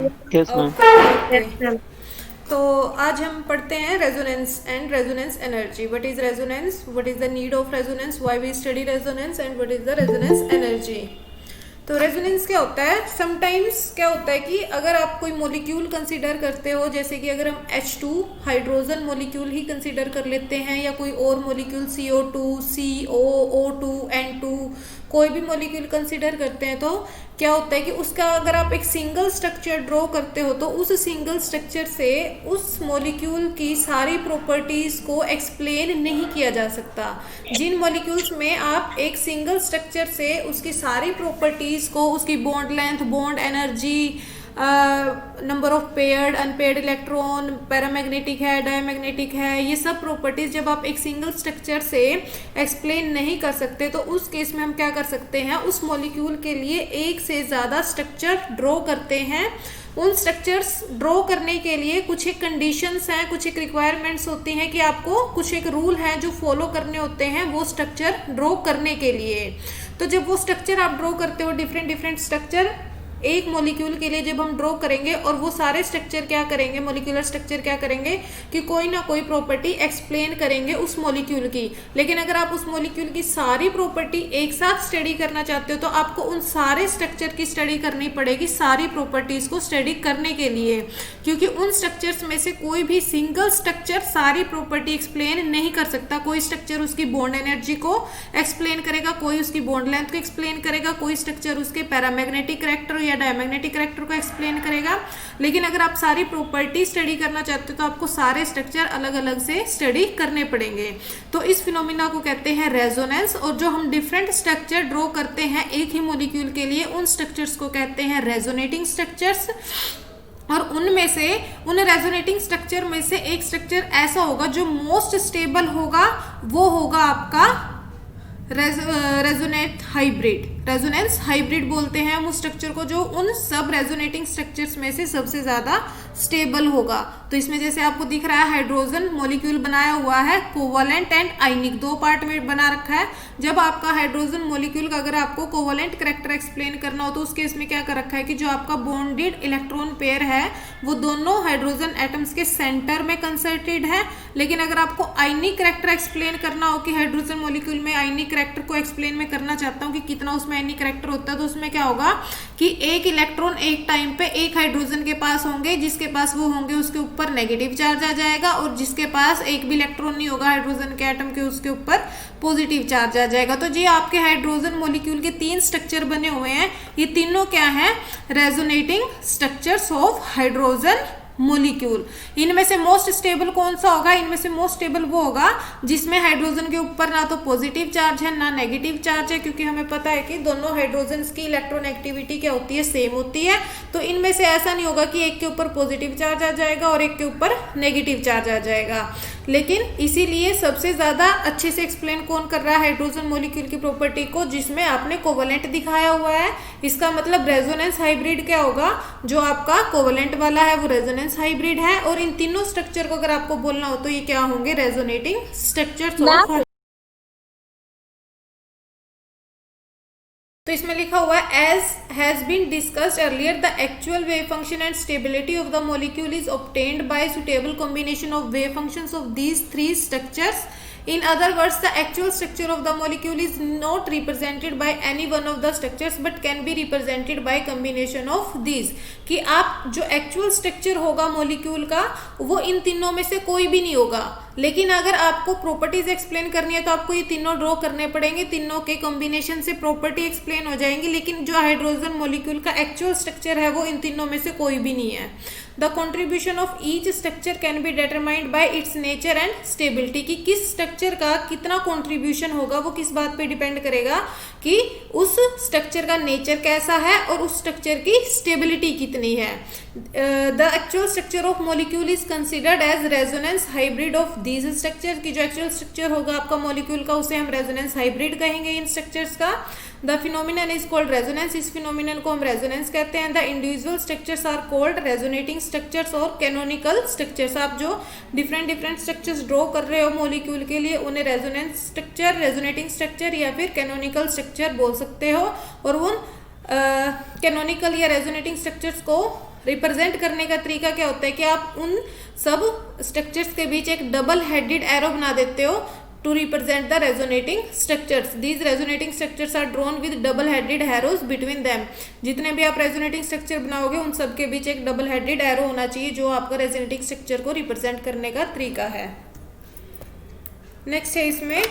Yes ma'am. Okay okay. Yes, ma'am. तो आज हम पढ़ते हैं resonance and resonance energy. What is resonance, what is the need of resonance, why we study resonance and what is the resonance energy. तो resonance क्या होता है? Sometimes क्या होता है कि अगर आप कोई मोलिक्यूल कंसीडर करते हो, जैसे कि अगर हम H2 हाइड्रोजन मोलिक्यूल ही कंसीडर कर लेते हैं, या कोई और molecule CO2, CO, O2, N2, कोई भी मोलिक्यूल कंसीडर करते हैं, तो क्या होता है कि उसका अगर आप एक सिंगल स्ट्रक्चर ड्रॉ करते हो तो उस सिंगल स्ट्रक्चर से उस मोलिक्यूल की सारी प्रॉपर्टीज को एक्सप्लेन नहीं किया जा सकता। जिन मोलिक्यूल्स में आप एक सिंगल स्ट्रक्चर से उसकी सारी प्रॉपर्टीज को, उसकी bond length, bond energy, number of paired unpaired electron, paramagnetic है, डायमैग्नेटिक है, ये सब प्रॉपर्टीज जब आप एक सिंगल स्ट्रक्चर से एक्सप्लेन नहीं कर सकते तो उस केस में हम क्या कर सकते हैं, उस मॉलिक्यूल के लिए एक से ज़्यादा स्ट्रक्चर ड्रॉ करते हैं। उन स्ट्रक्चर्स ड्रॉ करने के लिए कुछ एक कंडीशंस हैं, कुछ एक रिक्वायरमेंट्स होती हैं कि आपको कुछ एक रूल हैं जो फॉलो करने होते हैं वो स्ट्रक्चर ड्रॉ करने के लिए। तो जब वो स्ट्रक्चर आप ड्रॉ करते हो, डिफरेंट डिफरेंट स्ट्रक्चर एक मॉलिक्यूल के लिए जब हम ड्रॉ करेंगे, और वो सारे स्ट्रक्चर क्या करेंगे, मॉलिक्यूलर स्ट्रक्चर क्या करेंगे कि कोई ना कोई प्रॉपर्टी एक्सप्लेन करेंगे उस मॉलिक्यूल की। लेकिन अगर आप उस मॉलिक्यूल की सारी प्रॉपर्टी एक साथ स्टडी करना चाहते हो तो आपको उन सारे स्ट्रक्चर की स्टडी करनी पड़ेगी, सारी प्रॉपर्टीज को स्टडी करने के लिए, क्योंकि उन स्ट्रक्चर्स में से कोई भी सिंगल स्ट्रक्चर सारी प्रॉपर्टी एक्सप्लेन नहीं कर सकता। कोई स्ट्रक्चर उसकी बॉन्ड एनर्जी को एक्सप्लेन करेगा, कोई उसकी बॉन्ड लेंथ को एक्सप्लेन करेगा, कोई स्ट्रक्चर उसके पैरामैग्नेटिक करैक्टर या डायमैग्नेटिक करैक्टर को एक्सप्लेन करेगा। लेकिन अगर आप सारी प्रॉपर्टी स्टडी करना चाहते हो तो आपको सारे स्ट्रक्चर अलग अलग से स्टडी करने पड़ेंगे। तो इस फिनोमिना को कहते हैं रेजोनेंस। और जो हम डिफरेंट स्ट्रक्चर ड्रॉ करते हैं एक ही मॉलिक्यूल के लिए, उन स्ट्रक्चर्स को कहते हैं रेजोनेटिंग स्ट्रक्चर्स। और उनमें से, उन रेजोनेटिंग स्ट्रक्चर में से एक स्ट्रक्चर ऐसा होगा जो मोस्ट स्टेबल होगा, वो होगा आपका रेजोनेट हाइब्रिड। रेजोनेंस हाइब्रिड बोलते हैं हम उस स्ट्रक्चर को जो उन सब रेजोनेटिंग स्ट्रक्चर्स में से सबसे ज्यादा स्टेबल होगा। तो इसमें जैसे आपको दिख रहा है हाइड्रोजन मॉलिक्यूल बनाया हुआ है, कोवलेंट एंड आयनिक, दो पार्ट में बना रखा है। जब आपका हाइड्रोजन मॉलिक्यूल का अगर आपको कोवलेंट करैक्टर एक्सप्लेन करना हो तो उस केस में क्या कर रखा है कि जो आपका बॉन्डेड इलेक्ट्रॉन पेयर है वो दोनों हाइड्रोजन एटम्स के सेंटर में कंसर्टेड है। लेकिन अगर आपको आयनिक करैक्टर एक्सप्लेन करना हो कि हाइड्रोजन मॉलिक्यूल में आयनिक करैक्टर को एक्सप्लेन में करना चाहता हूँ कि कितना उसमें आयनिक करैक्टर होता है, तो उसमें क्या होगा कि एक इलेक्ट्रॉन एक टाइम पे एक हाइड्रोजन के पास होंगे, जिसके पास वो होंगे उसके ऊपर नेगेटिव चार्ज आ जाएगा, और जिसके पास एक भी इलेक्ट्रॉन नहीं होगा हाइड्रोजन के एटम के, उसके ऊपर पॉजिटिव चार्ज आ जाएगा। तो जी आपके हाइड्रोजन मॉलिक्यूल के तीन स्ट्रक्चर बने हुए हैं, ये तीनों क्या है, resonating structures of hydrogen molecule. इनमें से मोस्ट स्टेबल कौन सा होगा, इनमें से मोस्ट स्टेबल वो होगा जिसमें हाइड्रोजन के ऊपर ना तो पॉजिटिव चार्ज है ना नेगेटिव चार्ज है, क्योंकि हमें पता है कि दोनों हाइड्रोजन की इलेक्ट्रॉन एक्टिविटी क्या होती है, सेम होती है। तो इनमें से ऐसा नहीं होगा कि एक के ऊपर पॉजिटिव चार्ज आ जाएगा और एक के ऊपर नेगेटिव चार्ज आ जाएगा। लेकिन इसीलिए सबसे ज्यादा अच्छे से एक्सप्लेन कौन कर रहा है हाइड्रोजन मॉलिक्यूल की प्रॉपर्टी को, जिसमें आपने कोवलेंट दिखाया हुआ है। इसका मतलब रेजोनेंस हाइब्रिड क्या होगा, जो आपका कोवलेंट वाला है वो रेजोनेंस हाइब्रिड है। और इन तीनों स्ट्रक्चर को अगर आपको बोलना हो तो ये क्या होंगे, रेजोनेटिंग स्ट्रक्चर्स ऑफ। तो इसमें लिखा हुआ है as has been discussed earlier the actual wave function and stability of the molecule is obtained by suitable combination of wave functions of these three structures. In other words, the actual structure of the molecule is not represented by any one of the structures but can be represented by combination of these। कि आप जो actual structure होगा molecule का वो इन तीनों में से कोई भी नहीं होगा, लेकिन अगर आपको प्रॉपर्टीज एक्सप्लेन करनी है तो आपको ये तीनों ड्रॉ करने पड़ेंगे, तीनों के कॉम्बिनेशन से प्रॉपर्टी एक्सप्लेन हो जाएंगी। लेकिन जो हाइड्रोजन मॉलिक्यूल का एक्चुअल स्ट्रक्चर है वो इन तीनों में से कोई भी नहीं है। The contribution of each structure can be determined by it's nature and stability. कि किस स्ट्रक्चर का कितना कॉन्ट्रीब्यूशन होगा वो किस बात पे डिपेंड करेगा कि उस स्ट्रक्चर का नेचर कैसा है और उस स्ट्रक्चर की स्टेबिलिटी कितनी है। The actual structure of molecule is considered as resonance hybrid of these structure. की जो एक्चुअल स्ट्रक्चर होगा आपका मॉलिक्यूल का उसे हम रेजोनेंस हाइब्रिड कहेंगे इन स्ट्रक्चर्स का। The phenomenon is called resonance. इस फिनोमिनन को हम रेजोनेंस कहते हैं। The individual structures are called resonating structures or canonical structures. आप जो डिफरेंट डिफरेंट स्ट्रक्चर्स ड्रॉ कर रहे हो मॉलिक्यूल के लिए उन्हें रेजोनेंस स्ट्रक्चर, रेजोनेटिंग स्ट्रक्चर या फिर कैनोनिकल स्ट्रक्चर बोल सकते हो। और उन कैनोनिकल या रेजोनेटिंग स्ट्रक्चर्स को रिप्रेजेंट करने का तरीका क्या होता है कि आप उन सब स्ट्रक्चर्स के बीच एक डबल हेडेड एरो बना देते हो to represent the resonating structures. These resonating structures are drawn with double headed arrows between them. जितने भी आप resonating structure बनाओगे उन सब के बीच एक double headed arrow होना चाहिए जो आपका resonating structure को represent करने का तरीका है. नेक्स्ट है इसमें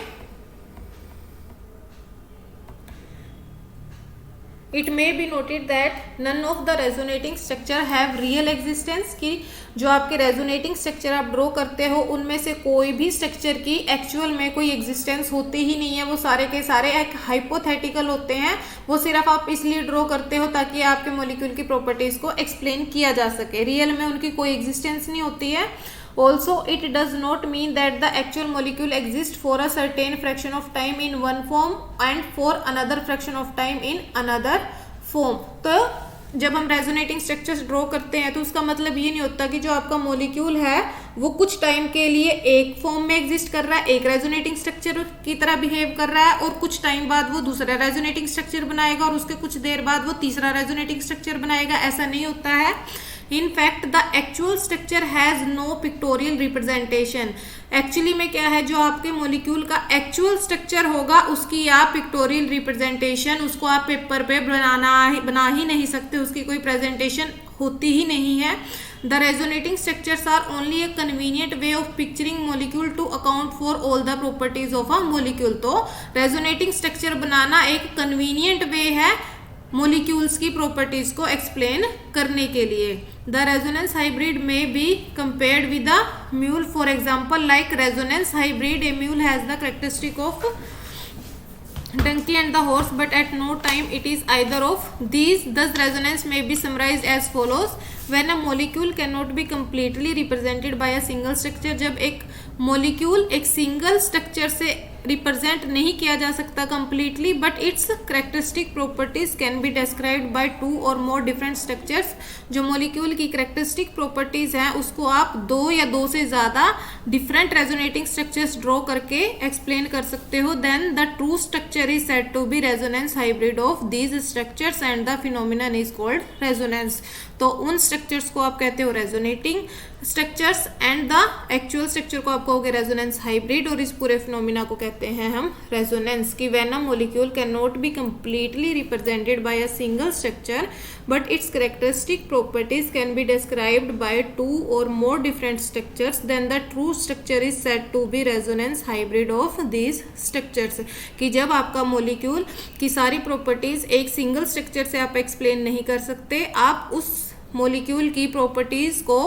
it may be noted that none of the resonating structure have real existence, कि जो आपके रेजोनेटिंग स्ट्रक्चर आप ड्रॉ करते हो उनमें से कोई भी स्ट्रक्चर की एक्चुअल में कोई एग्जिस्टेंस होती ही नहीं है. वो सारे के सारे एक हाइपोथेटिकल होते हैं. वो सिर्फ आप इसलिए ड्रॉ करते हो ताकि आपके मॉलिक्यूल की प्रॉपर्टीज को एक्सप्लेन किया जा सके. रियल में उनकी कोई एग्जिस्टेंस नहीं होती है. Also, it does not mean that the actual molecule exists for a certain fraction of time in one form and for another fraction of time in another form. तो जब हम रेजोनेटिंग स्ट्रक्चर्स ड्रॉ करते हैं तो उसका मतलब ये नहीं होता कि जो आपका मॉलिक्यूल है वो कुछ टाइम के लिए एक फॉर्म में एग्जिस्ट कर रहा है, एक रेजोनेटिंग स्ट्रक्चर की तरह बिहेव कर रहा है, और कुछ टाइम बाद वो दूसरा रेजोनेटिंग स्ट्रक्चर बनाएगा और उसके कुछ देर बाद वो तीसरा रेजोनेटिंग स्ट्रक्चर बनाएगा. ऐसा नहीं होता है. In fact, the actual structure has no pictorial representation. Actually में क्या है, जो आपके मॉलिक्यूल का एक्चुअल स्ट्रक्चर होगा उसकी आप पिक्टोरियल रिप्रेजेंटेशन, उसको आप पेपर पे बना ही नहीं सकते, उसकी कोई प्रेजेंटेशन होती ही नहीं है. The resonating structures are only a convenient way of picturing molecule to account for all the properties of a molecule. तो resonating structure बनाना एक convenient way है मोलिक्यूल्स की प्रॉपर्टीज को एक्सप्लेन करने के लिए. द रेजोनेंस हाइब्रिड में be compared with the mule. For example, like resonance hybrid, A mule has the characteristic of donkey and the horse, but at no time it is either of these. Thus resonance may be summarized as follows. When a molecule cannot be completely represented by a single structure, जब एक molecule एक single structure से represent नहीं किया जा सकता completely, but it's characteristic properties can be described by two or more different structures. जो molecule की करेक्टरिस्टिक प्रॉपर्टीज हैं उसको आप दो या दो से ज़्यादा डिफरेंट रेजोनेटिंग स्ट्रक्चर्स ड्रॉ करके एक्सप्लेन कर सकते हो. Then the true structure is said to be resonance hybrid of these structures and the phenomenon is called resonance. तो उन स्ट्रक्चर्स को आप कहते हो resonating structures and the actual structure को आप कहोगे रेजोनेंस हाइब्रिड, और इस पूरे फिनोमिना को कहते हैं हम रेजोनेंस. की when a molecule cannot be completely represented by a single structure but its characteristic properties can be described by two or more different structures, then the true structure is said to be resonance hybrid of these structures. कि जब आपका molecule की सारी properties एक single structure से आप explain नहीं कर सकते, आप उस मॉलिक्यूल की प्रॉपर्टीज को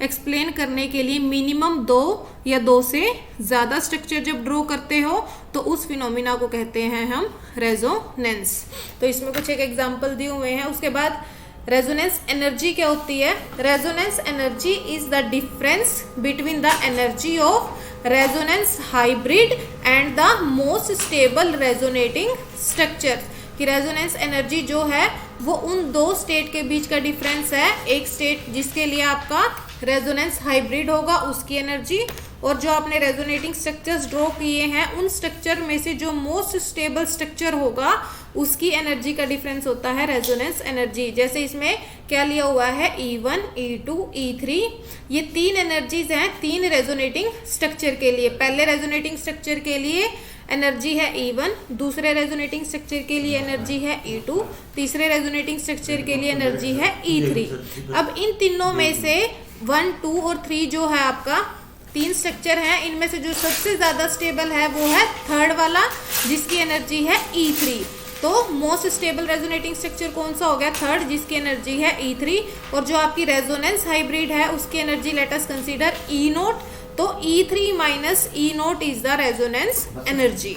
एक्सप्लेन करने के लिए मिनिमम दो या दो से ज़्यादा स्ट्रक्चर जब ड्रॉ करते हो तो उस फिनोमिना को कहते हैं हम रेजोनेंस. तो इसमें कुछ एक एग्जांपल दिए हुए हैं. उसके बाद रेजोनेंस एनर्जी क्या होती है. Resonance energy is the difference between the energy of resonance hybrid and the most stable resonating structure. कि रेजोनेंस एनर्जी जो है वो उन दो स्टेट के बीच का डिफरेंस है. एक स्टेट जिसके लिए आपका रेजोनेंस हाइब्रिड होगा उसकी एनर्जी, और जो आपने रेजोनेटिंग स्ट्रक्चर्स ड्रॉ किए हैं उन स्ट्रक्चर में से जो मोस्ट स्टेबल स्ट्रक्चर होगा उसकी एनर्जी का डिफरेंस होता है रेजोनेंस एनर्जी. जैसे इसमें क्या लिया हुआ है, E1, E2, E3. ये तीन एनर्जीज हैं तीन रेजोनेटिंग स्ट्रक्चर के लिए. पहले रेजोनेटिंग स्ट्रक्चर के लिए एनर्जी है E1, दूसरे रेजोनेटिंग स्ट्रक्चर के लिए एनर्जी है E2, तीसरे रेजोनेटिंग स्ट्रक्चर के लिए एनर्जी है E3. अब इन तीनों में से 1, 2 और 3 जो है आपका तीन स्ट्रक्चर हैं, इनमें से जो सबसे ज़्यादा स्टेबल है वो है थर्ड वाला जिसकी एनर्जी है E3. तो मोस्ट स्टेबल रेजोनेटिंग स्ट्रक्चर कौन सा हो गया, थर्ड, जिसकी एनर्जी है E3. और जो आपकी रेजोनेंस हाइब्रिड है उसकी energy let us consider E0. तो E3 minus E0 is the resonance energy.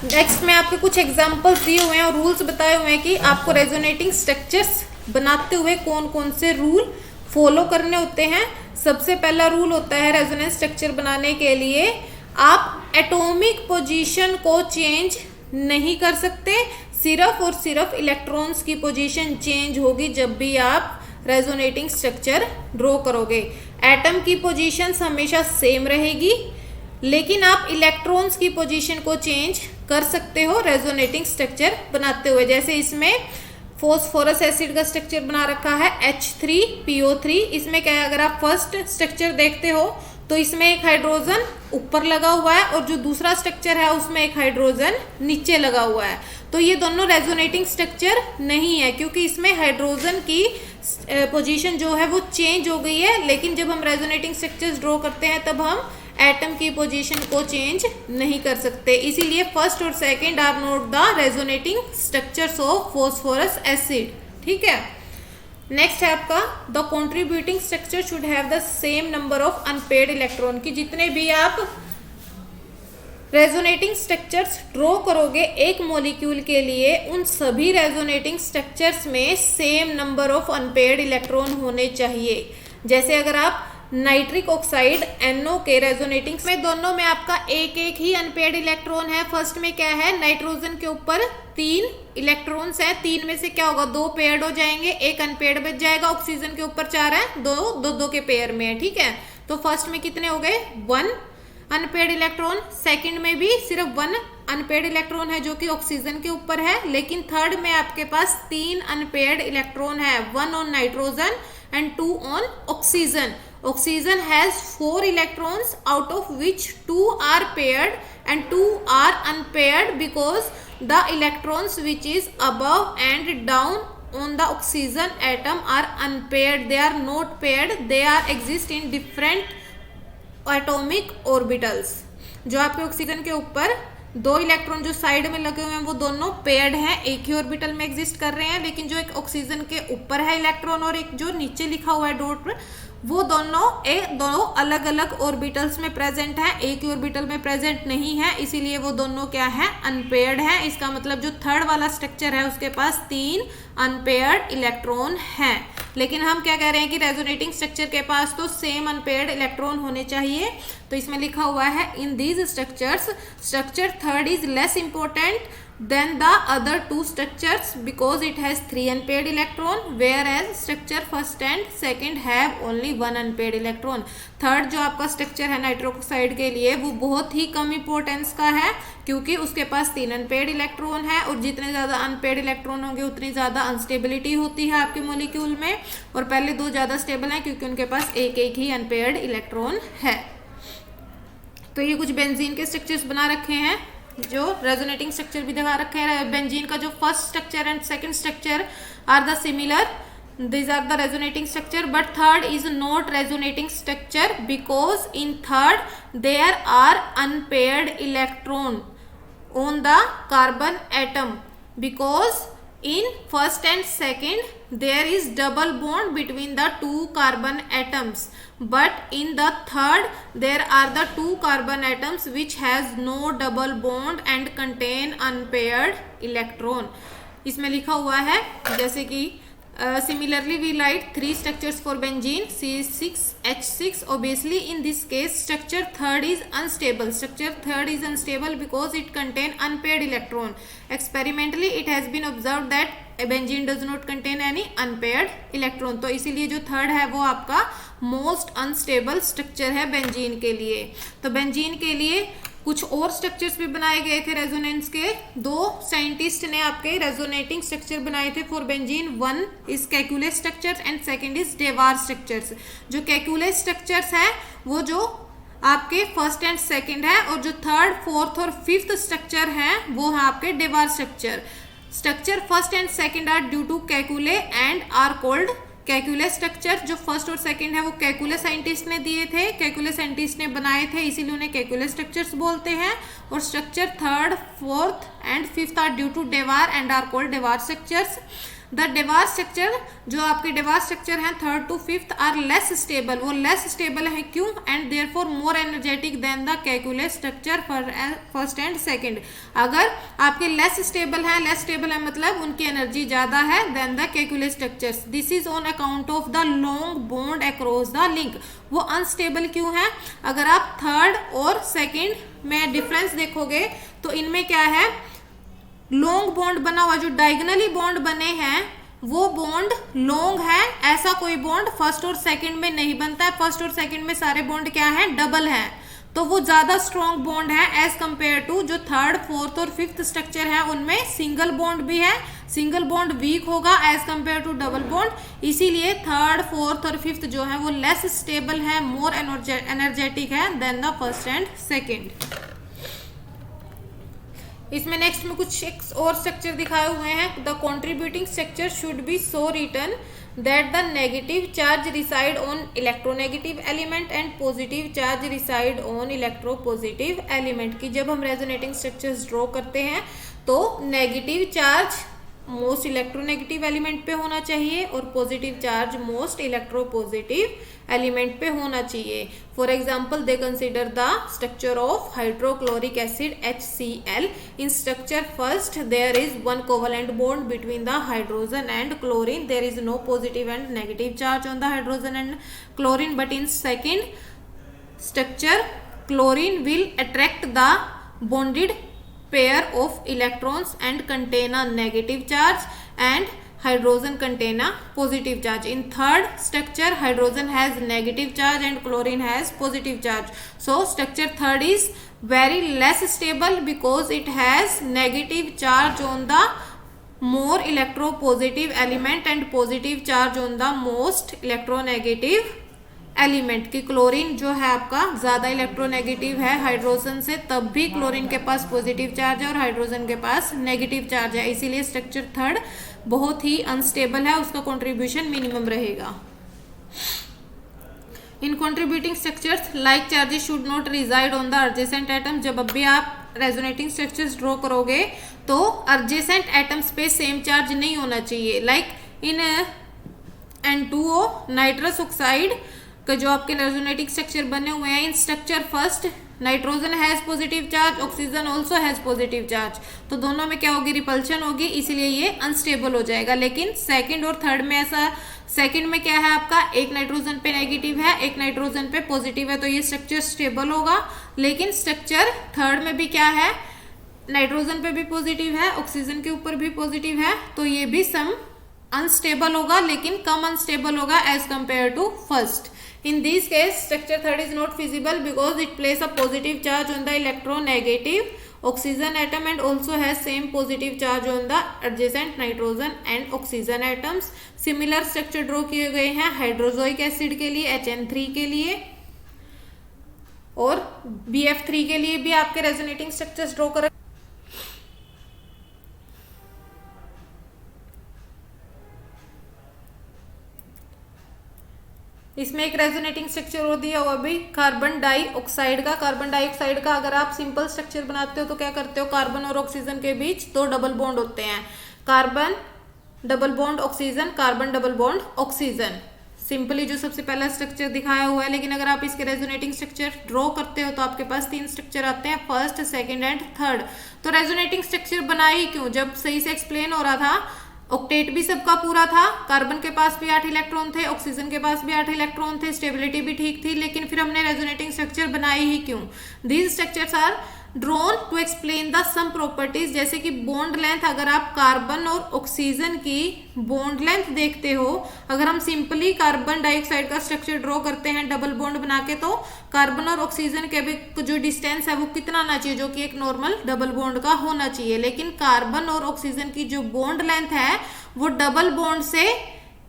Next में आपके कुछ एग्जांपल्स दिए हुए हैं और रूल्स बताए हुए हैं कि आपको रेजोनेटिंग स्ट्रक्चर्स बनाते हुए कौन कौन से रूल फॉलो करने होते हैं. सबसे पहला रूल होता है रेजोनेंस स्ट्रक्चर बनाने के लिए आप एटॉमिक पोजीशन को चेंज नहीं कर सकते. सिर्फ और सिर्फ इलेक्ट्रॉन्स की पोजीशन चेंज होगी जब भी आप रेजोनेटिंग स्ट्रक्चर ड्रॉ करोगे. एटम की पोजीशंस हमेशा सेम रहेगी. लेकिन आप इलेक्ट्रॉन्स की पोजीशन को चेंज कर सकते हो रेजोनेटिंग स्ट्रक्चर बनाते हुए। जैसे इसमें फॉस्फोरस एसिड का स्ट्रक्चर बना रखा है H3PO3। इसमें क्या है, अगर आप फर्स्ट स्ट्रक्चर देखते हो तो इसमें एक हाइड्रोजन ऊपर लगा हुआ है और जो दूसरा स्ट्रक्चर है उसमें एक हाइड्रोजन नीचे लगा हुआ है। तो ये दोनों रेजोनेटिंग स्ट्रक्चर नहीं है, क्योंकि इसमें हाइड्रोजन की पोजीशन जो है वो चेंज हो गई है। लेकिन जब हम रेजोनेटिंग स्ट्रक्चर्स ड्रॉ करते हैं तब हम एटम की पोजीशन को चेंज नहीं कर सकते। इसीलिए फर्स्ट और second are not the resonating structures of phosphorous acid. ठीक है, नेक्स्ट है आपका the contributing structure should have the same number of unpaired electron. की जितने भी आप रेजोनेटिंग स्ट्रक्चर्स ड्रॉ करोगे एक मॉलिक्यूल के लिए, उन सभी रेजोनेटिंग स्ट्रक्चर्स में same number of unpaired electron होने चाहिए। जैसे अगर आप नाइट्रिक ऑक्साइड NO के रेजोनेटिंग में दोनों में आपका एक एक ही अनपेयर्ड इलेक्ट्रॉन है। फर्स्ट में क्या है, नाइट्रोजन के ऊपर 3 इलेक्ट्रॉन्स हैं, 3 में से क्या होगा, 2 पेयर्ड हो जाएंगे, एक अनपेयर्ड बच जाएगा। ऑक्सीजन के ऊपर 4 है, 2 के पेयर में है। ठीक है, तो फर्स्ट में कितने हो गए, 1 अनपेयर्ड इलेक्ट्रॉन। सेकंड में भी सिर्फ 1 अनपेयर्ड इलेक्ट्रॉन है जो कि ऑक्सीजन के ऊपर है। लेकिन थर्ड में आपके पास 3 अनपेयर्ड इलेक्ट्रॉन है, 1 on nitrogen and 2 on oxygen. Oxygen has 4 electrons, out of which 2 are paired and 2 are unpaired because the electrons which is above and down on the oxygen atom are unpaired. They are not paired. They are exist in different atomic orbitals. जो आपके oxygen के ऊपर 2 electron जो side में लगे हुए हैं वो दोनों पेयर्ड हैं, एक ही ऑर्बिटल में एग्जिस्ट कर रहे हैं। लेकिन जो एक ऑक्सीजन के ऊपर है इलेक्ट्रॉन और एक जो नीचे लिखा हुआ है डॉट पर, वो दोनों अलग अलग ऑर्बिटल्स में प्रेजेंट है, एक ही ऑर्बिटल में प्रेजेंट नहीं है। इसीलिए वो दोनों क्या है, अनपेयर्ड है। इसका मतलब जो थर्ड वाला स्ट्रक्चर है उसके पास 3 अनपेयर्ड इलेक्ट्रॉन हैं। लेकिन हम क्या कह रहे हैं कि रेजोनेटिंग स्ट्रक्चर के पास तो सेम अनपेयर्ड इलेक्ट्रॉन होने चाहिए। तो इसमें लिखा हुआ है in these structures structure third is less important than the other 2 structures because it has 3 unpaired electron, whereas structure first and second have only 1 unpaired electron. Third जो आपका स्ट्रक्चर है नाइट्रिक ऑक्साइड के लिए वो बहुत ही कम इंपॉर्टेंस का है, क्योंकि उसके पास 3 अनपेयर्ड इलेक्ट्रॉन है और जितने ज़्यादा अनपेयर्ड इलेक्ट्रॉन होंगे उतनी ज़्यादा अनस्टेबिलिटी होती है आपके मॉलिक्यूल में। और पहले 2 ज़्यादा स्टेबल हैं क्योंकि उनके पास एक एक ही अनपेयर्ड इलेक्ट्रॉन है। तो ये कुछ बेंजीन के स्ट्रक्चर्स बना रखे हैं, जो रेजोनेटिंग स्ट्रक्चर भी दिखा रखे हैं। बेंजीन का जो first structure and second structure are the similar, these are the resonating structure, but third is not resonating structure because in third there are unpaired electron on the carbon atom, because in first and second there is double bond between the 2 carbon atoms, but in the third there are the 2 carbon atoms which has no double bond and contain unpaired electron. इसमें लिखा हुआ है जैसे कि similarly we write 3 structures for benzene C6H6. obviously in this case structure third is unstable. Structure third is unstable because it contain unpaired electron. Experimentally it has been observed that benzene does not contain any unpaired electron. तो इसीलिए जो third है वो आपका most unstable structure है benzene के लिए। तो बेंजीन के लिए कुछ और स्ट्रक्चर्स भी बनाए गए थे रेजोनेंस के। 2 साइंटिस्ट ने आपके रेजोनेटिंग स्ट्रक्चर बनाए थे for benzene. 1 is Kekule structures and second is Dewar structures. जो कैकुले स्ट्रक्चर्स है वो जो आपके फर्स्ट एंड सेकंड है, और जो थर्ड, फोर्थ और फिफ्थ स्ट्रक्चर है वो है आपके Dewar structure. Structure first and second are due to Kekule and are called Kekule structure. जो फर्स्ट और सेकंड है वो कैकुले साइंटिस्ट ने दिए थे, कैकुले साइंटिस्ट ने बनाए थे, इसीलिए उन्हें कैकुले स्ट्रक्चर्स बोलते हैं। और structure third, fourth and fifth are due to Dewar and are called Dewar structures. The Dewar structure, जो आपके डेवार स्ट्रक्चर हैं third to fifth, are less stable. वो लेस स्टेबल है क्यों? And therefore more energetic than the Kekule structure first and second. अगर आपके less stable है मतलब उनकी एनर्जी ज्यादा है than the Kekule structures. This is on account of the long bond across the link. वो अनस्टेबल क्यों है? अगर आप थर्ड और सेकंड में डिफरेंस देखोगे तो इनमें क्या है, लॉन्ग बॉन्ड बना हुआ, जो डायगोनली बॉन्ड बने हैं वो बॉन्ड लॉन्ग है। ऐसा कोई बॉन्ड फर्स्ट और सेकंड में नहीं बनता है। फर्स्ट और सेकंड में सारे बॉन्ड क्या है, डबल है। तो वो ज्यादा स्ट्रॉन्ग बॉन्ड है एज कंपेयर टू जो थर्ड, फोर्थ और फिफ्थ स्ट्रक्चर है, उनमें सिंगल बॉन्ड भी है, सिंगल बॉन्ड वीक होगा as compare to double bond. इसीलिए थर्ड, फोर्थ और फिफ्थ जो है वो लेस स्टेबल है, मोर एनर्जेटिक है than the first and second. इसमें नेक्स्ट में कुछ एक और स्ट्रक्चर दिखाए हुए हैं। The contributing structure should be so written that the negative charge reside on electronegative element and positive charge reside on electropositive element। कि जब हम रेजोनेटिंग स्ट्रक्चर्स ड्रॉ करते हैं तो negative charge most electronegative element पे होना चाहिए और positive charge most electropositive element पे होना चाहिए। For example they consider the structure of hydrochloric acid HCl। In structure first there is one covalent bond between the hydrogen and chlorine, there is no positive and negative charge on the hydrogen and chlorine, but in second structure chlorine will attract the bonded pair of electrons and contain a negative charge and hydrogen contain a positive charge. In third structure hydrogen has negative charge and chlorine has positive charge. So structure third is very less stable because it has negative charge on the more electropositive element and positive charge on the most electronegative element. की chlorine जो है आपका ज्यादा electronegative है hydrogen से, तब भी chlorine के पास पॉजिटिव चार्ज है और हाइड्रोजन के पास नेगेटिव चार्ज है, इसीलिए स्ट्रक्चर थर्ड बहुत ही अनस्टेबल है, उसका कंट्रीब्यूशन मिनिमम रहेगा। In contributing structures like charges should not reside on the adjacent atom. जब भी आप रेजोनेटिंग स्ट्रक्चर्स ड्रॉ करोगे तो एडजेसेंट एटम्स पे सेम चार्ज नहीं होना चाहिए। Like in N2O nitrous oxide का जो आपके रेजोनेटिंग स्ट्रक्चर बने हुए हैं, इन structure first nitrogen has positive charge, oxygen also has positive charge, तो दोनों में क्या होगी, रिपल्शन होगी, इसीलिए ये अनस्टेबल हो जाएगा। लेकिन सेकंड और थर्ड में ऐसा, सेकंड में क्या है आपका, एक नाइट्रोजन पे नेगेटिव है, एक नाइट्रोजन पे पॉजिटिव है, तो ये स्ट्रक्चर स्टेबल होगा। लेकिन स्ट्रक्चर थर्ड में भी क्या है, नाइट्रोजन पे भी पॉजिटिव है, ऑक्सीजन के ऊपर भी पॉजिटिव है, तो ये भी सम अनस्टेबल होगा, लेकिन कम अनस्टेबल होगा as compare to first. In this case, structure third is not feasible because it places a positive charge on the electronegative oxygen atom and also has same positive charge on the adjacent nitrogen and oxygen atoms. Similar structure draw किए गए हैं hydrazoic acid के लिए, HN3 के लिए, और BF3 के लिए भी आपके रेजोनेटिंग स्ट्रक्चर्स ड्रॉ कर। इसमें एक रेजोनेटिंग स्ट्रक्चर और दिया हुआ भी कार्बन डाइऑक्साइड का। कार्बन डाइऑक्साइड का अगर आप सिंपल स्ट्रक्चर बनाते हो तो क्या करते हो, कार्बन और ऑक्सीजन के बीच दो डबल बॉन्ड होते हैं, carbon double bond oxygen, carbon double bond oxygen, simply जो सबसे पहला स्ट्रक्चर दिखाया हुआ है। लेकिन अगर आप इसके रेजोनेटिंग स्ट्रक्चर ड्रॉ करते हो तो आपके पास तीन स्ट्रक्चर आते हैं, फर्स्ट, सेकेंड एंड थर्ड। तो रेजोनेटिंग स्ट्रक्चर बनाए ही क्यों, जब सही से एक्सप्लेन हो रहा था, ऑक्टेट भी सबका पूरा था, कार्बन के पास भी 8 इलेक्ट्रॉन थे, ऑक्सीजन के पास भी 8 इलेक्ट्रॉन थे, स्टेबिलिटी भी ठीक थी, लेकिन फिर हमने रेजोनेटिंग स्ट्रक्चर बनाए ही क्यों। These structures are drawn to explain the some properties, जैसे कि बॉन्ड लेंथ। अगर आप कार्बन और ऑक्सीजन की बॉन्ड लेंथ देखते हो, अगर हम सिंपली कार्बन डाइऑक्साइड का स्ट्रक्चर ड्रॉ करते हैं डबल बॉन्ड बना के, तो कार्बन और ऑक्सीजन के भी जो डिस्टेंस है वो कितना आना चाहिए, जो कि एक नॉर्मल डबल बॉन्ड का होना चाहिए। लेकिन कार्बन और ऑक्सीजन की जो बॉन्ड लेंथ है वो डबल बॉन्ड से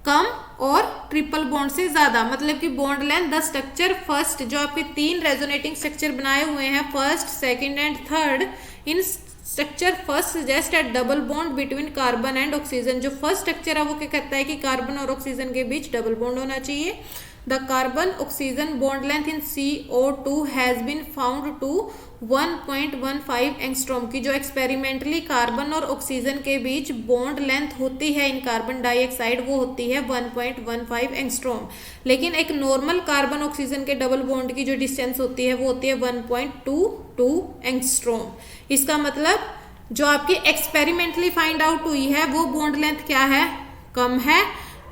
कम और ट्रिपल बॉन्ड से ज्यादा, मतलब कि bond length the structure first, जो आपके तीन रेजोनेटिंग स्ट्रक्चर बनाए हुए हैं, first, second and third, in structure first suggest a double bond between carbon and oxygen. जो फर्स्ट स्ट्रक्चर है वो क्या कहता है कि कार्बन और ऑक्सीजन के बीच डबल बॉन्ड होना चाहिए। The carbon oxygen bond length in CO2 has been found to 1.15 angstrom, की जो एक्सपेरिमेंटली कार्बन और ऑक्सीजन के बीच बॉन्ड लेंथ होती है इन कार्बन डाइऑक्साइड, वो होती है 1.15 एंगस्ट्रॉम। लेकिन एक नॉर्मल कार्बन ऑक्सीजन के डबल बॉन्ड की जो डिस्टेंस होती है वो होती है 1.22 एंगस्ट्रॉम। इसका मतलब जो आपकी एक्सपेरिमेंटली फाइंड आउट हुई है वो बॉन्ड लेंथ क्या है, कम है,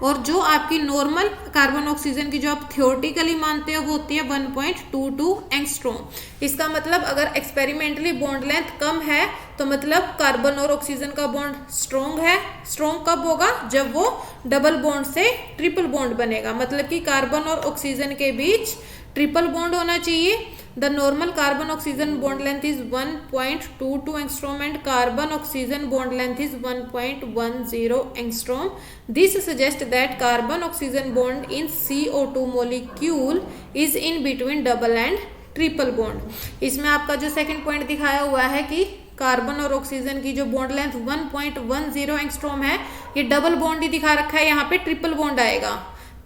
और जो आपकी नॉर्मल कार्बन ऑक्सीजन की जो आप थियोरेटिकली मानते हो वो होती है 1.22 एंगस्ट्रॉम। इसका मतलब अगर एक्सपेरिमेंटली बॉन्ड लेंथ कम है तो मतलब कार्बन और ऑक्सीजन का बॉन्ड स्ट्रॉन्ग है। स्ट्रॉन्ग कब होगा, जब वो डबल बॉन्ड से ट्रिपल बॉन्ड बनेगा, मतलब कि कार्बन और ऑक्सीजन के बीच ट्रिपल बॉन्ड होना चाहिए। The normal carbon oxygen bond length is 1.22 angstrom and carbon oxygen bond length is 1.10 angstrom. This suggest that carbon oxygen bond in CO2 molecule is in between double and triple bond. इसमें आपका जो second point दिखाया हुआ है कि carbon और oxygen की जो बॉन्ड लेंथ 1.10 एंगस्ट्रॉम है, ये डबल बॉन्ड ही दिखा रखा है, यहाँ पे ट्रिपल बॉन्ड आएगा।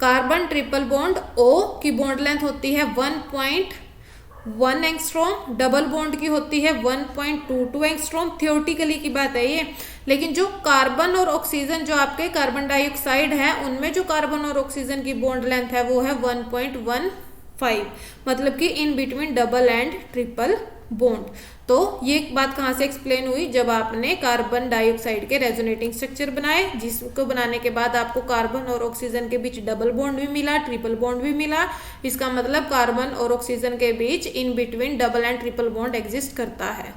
कार्बन ट्रिपल बॉन्ड O की बॉन्ड लेंथ होती है 1.1 एंगस्ट्रॉम, डबल बॉन्ड की होती है 1.22 एंगस्ट्रॉम। थियोरेटिकली की बात है ये, लेकिन जो कार्बन और ऑक्सीजन जो आपके कार्बन डाइऑक्साइड है, उनमें जो कार्बन और ऑक्सीजन की बॉन्ड लेंथ है वो है 1.15, मतलब कि इन between double and triple bond. तो ये बात कहाँ से एक्सप्लेन हुई, जब आपने कार्बन डाइऑक्साइड के रेजोनेटिंग स्ट्रक्चर बनाए, जिसको बनाने के बाद आपको कार्बन और ऑक्सीजन के बीच डबल बॉन्ड भी मिला, ट्रिपल बॉन्ड भी मिला। इसका मतलब कार्बन और ऑक्सीजन के बीच in between double and triple bond exist करता है।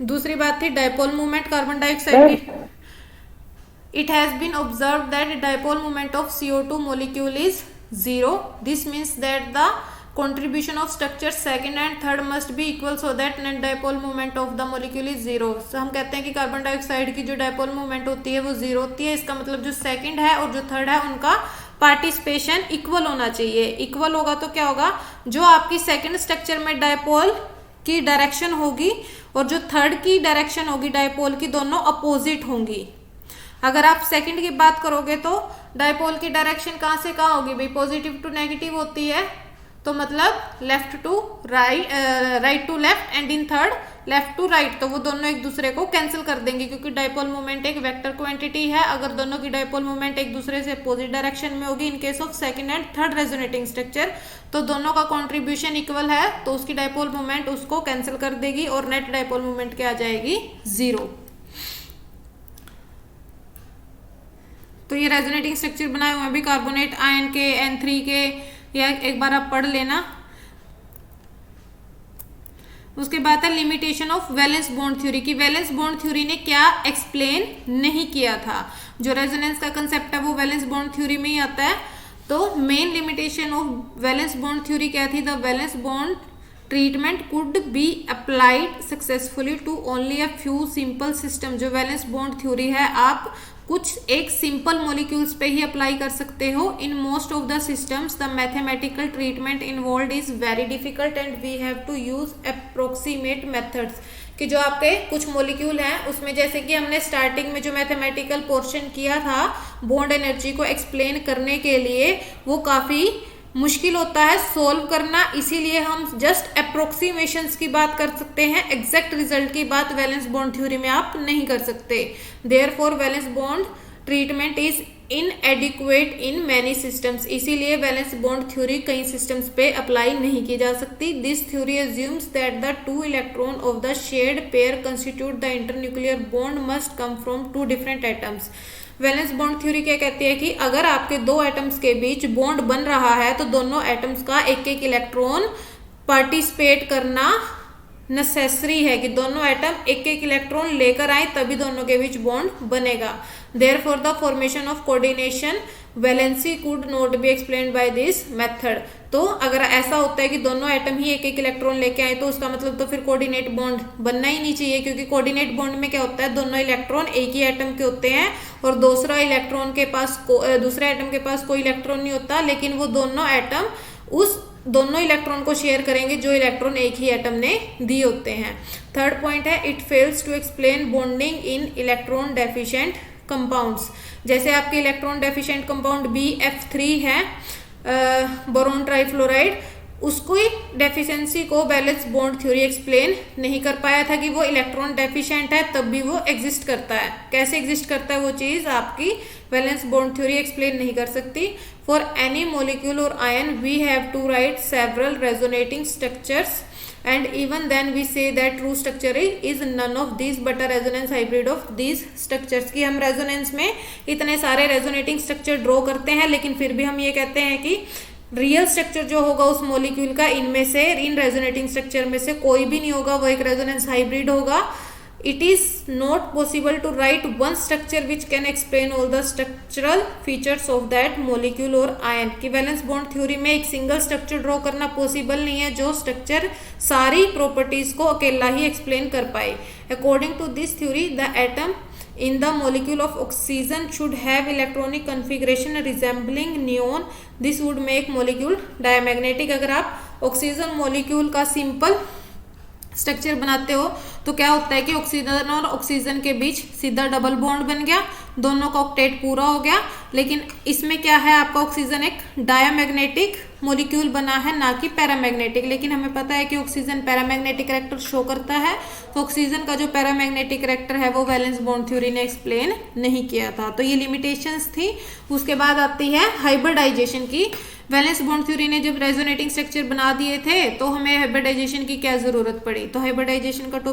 दूसरी बात थी डायपोल मूवमेंट कार्बन डाइऑक्साइड की। It has been observed that dipole movement of CO2 molecule is 0. This means that the contribution of structures second and third must be equal so that net dipole moment of the molecule is 0. So हम कहते हैं कि carbon dioxide की जो dipole movement होती है वो 0 होती है। इसका मतलब जो सेकंड है और जो थर्ड है उनका पार्टिसिपेशन इक्वल होना चाहिए। इक्वल होगा तो क्या होगा, जो आपकी सेकंड स्ट्रक्चर में डायपोल की डायरेक्शन होगी और जो थर्ड की डायरेक्शन होगी डायपोल की, दोनों अपोजिट होंगी। अगर आप सेकंड की बात करोगे तो डायपोल की डायरेक्शन कहाँ से कहाँ होगी भाई, पॉजिटिव टू नेगेटिव होती है, तो मतलब left to right, right to left, and in third left to right. तो वो दोनों एक दूसरे को कैंसिल कर देंगे, क्योंकि डायपोल मोमेंट एक वेक्टर क्वांटिटी है। अगर दोनों की डायपोल मोमेंट एक दूसरे से अपोजिट डायरेक्शन में होगी in case of second and third resonating structure, तो दोनों का कॉन्ट्रीब्यूशन इक्वल है, तो उसकी डायपोल मोमेंट उसको कैंसिल कर देगी और नेट डायपोल मोमेंट क्या आ जाएगी, 0। तो ये रेजोनेटिंग स्ट्रक्चर बनाए हुए हैं भी कार्बोनेट आयन के, N3 के, या एक बार आप पढ़ लेना। उसके बाद है limitation of valence bond theory की। वैलेंस बॉन्ड थ्योरी ने क्या एक्सप्लेन नहीं किया था। जो रेजोनेंस का कंसेप्ट है वो वैलेंस बॉन्ड थ्योरी में ही आता है। तो main limitation of valence bond theory क्या थी, the valence bond treatment could be applied successfully to only a few simple system. जो वैलेंस बॉन्ड थ्योरी है आप कुछ एक सिंपल मॉलिक्यूल्स पे ही अप्लाई कर सकते हो। In most of the systems the mathematical treatment involved is very difficult and we have to use approximate methods. कि जो आपके कुछ मॉलिक्यूल हैं उसमें, जैसे कि हमने स्टार्टिंग में जो मैथमेटिकल पोर्शन किया था बॉन्ड एनर्जी को एक्सप्लेन करने के लिए, वो काफी मुश्किल होता है सोल्व करना, इसीलिए हम जस्ट अप्रोक्सीमेशंस की बात कर सकते हैं। एग्जैक्ट रिजल्ट की बात वैलेंस बॉन्ड थ्योरी में आप नहीं कर सकते। Therefore valence bond treatment is इनएडिक्वेट in many systems. इसीलिए वैलेंस बॉन्ड थ्योरी कई सिस्टम्स पे अप्लाई नहीं की जा सकती। This theory assumes that the 2 electron of the shared pair constitute the internuclear bond must come from 2 different atoms. Valence bond theory क्या कहती है कि अगर आपके 2 एटम्स के बीच बॉन्ड बन रहा है तो दोनों एटम्स का एक एक इलेक्ट्रॉन पार्टिसिपेट करना नेसेसरी है, कि दोनों एटम एक एक इलेक्ट्रॉन लेकर आए तभी दोनों के बीच बॉन्ड बनेगा। Therefore the formation of coordination valency could not be explained by this method. तो अगर ऐसा होता है कि दोनों एटम ही एक एक इलेक्ट्रॉन लेके आए तो उसका मतलब तो फिर कोऑर्डिनेट बॉन्ड बनना ही नहीं चाहिए, क्योंकि कोऑर्डिनेट बॉन्ड में क्या होता है, दोनों इलेक्ट्रॉन एक ही एटम के होते हैं और दूसरे एटम के पास कोई इलेक्ट्रॉन नहीं होता, लेकिन वो दोनों एटम उस दोनों इलेक्ट्रॉन को शेयर करेंगे जो इलेक्ट्रॉन एक ही एटम ने दिए होते हैं। थर्ड पॉइंट है it fails to explain bonding in electron deficient compounds. जैसे आपके इलेक्ट्रॉन डेफिशिएंट कंपाउंड BF3 है, बोरोन ट्राइफ्लोराइड, उसको डेफिशिएंसी को वैलेंस बॉन्ड थ्योरी एक्सप्लेन नहीं कर पाया था कि वो इलेक्ट्रॉन डेफिशिएंट है तब भी वो एग्जिस्ट करता है। कैसे एग्जिस्ट करता है वो चीज आपकी वैलेंस बॉन्ड थ्योरी एक्सप्लेन नहीं कर सकती। फॉर एनी मॉलिक्यूल और ion we have to write several resonating structures and even then we say that true structure is none of these but a resonance hybrid of these structures। कि हम resonance में इतने सारे resonating structure draw करते हैं, लेकिन फिर भी हम ये कहते हैं कि रियल स्ट्रक्चर जो होगा उस मॉलिक्यूल का, इनमें से इन रेजोनेटिंग स्ट्रक्चर में से कोई भी नहीं होगा, वो एक रेजोनेंस हाइब्रिड होगा। it is not possible to write one structure which can explain all the structural features of that molecule or ion कि वैलेंस बॉन्ड थ्योरी में एक सिंगल स्ट्रक्चर ड्रॉ करना पॉसिबल नहीं है जो स्ट्रक्चर सारी प्रॉपर्टीज को अकेला ही एक्सप्लेन कर पाए. According to this theory the atom in the molecule of oxygen should have electronic configuration resembling neon. This would make molecule diamagnetic. अगर आप ऑक्सीजन मोलिक्यूल का सिंपल स्ट्रक्चर बनाते हो तो क्या होता है कि ऑक्सीजन और ऑक्सीजन के बीच सीधा डबल बॉन्ड बन गया, दोनों का ऑक्टेट पूरा हो गया. लेकिन इसमें क्या है, आपका ऑक्सीजन एक डायामैग्नेटिक मॉलिक्यूल बना है, ना कि पैरामैग्नेटिक. लेकिन हमें पता है कि ऑक्सीजन पैरामैग्नेटिक कैरेक्टर शो करता है, तो ऑक्सीजन का जो पैरामैग्नेटिक कैरेक्टर है वो वैलेंस बॉन्ड थ्योरी ने एक्सप्लेन नहीं किया था. तो ये लिमिटेशंस थी. उसके बाद आती है हाइब्रिडाइजेशन की. वैलेंस बॉन्ड थ्योरी ने जब रेजोनेटिंग स्ट्रक्चर बना दिए थे तो हमें हाइब्रिडाइजेशन की क्या जरूरत पड़ी. तो हाइब्रिडाइजेशन का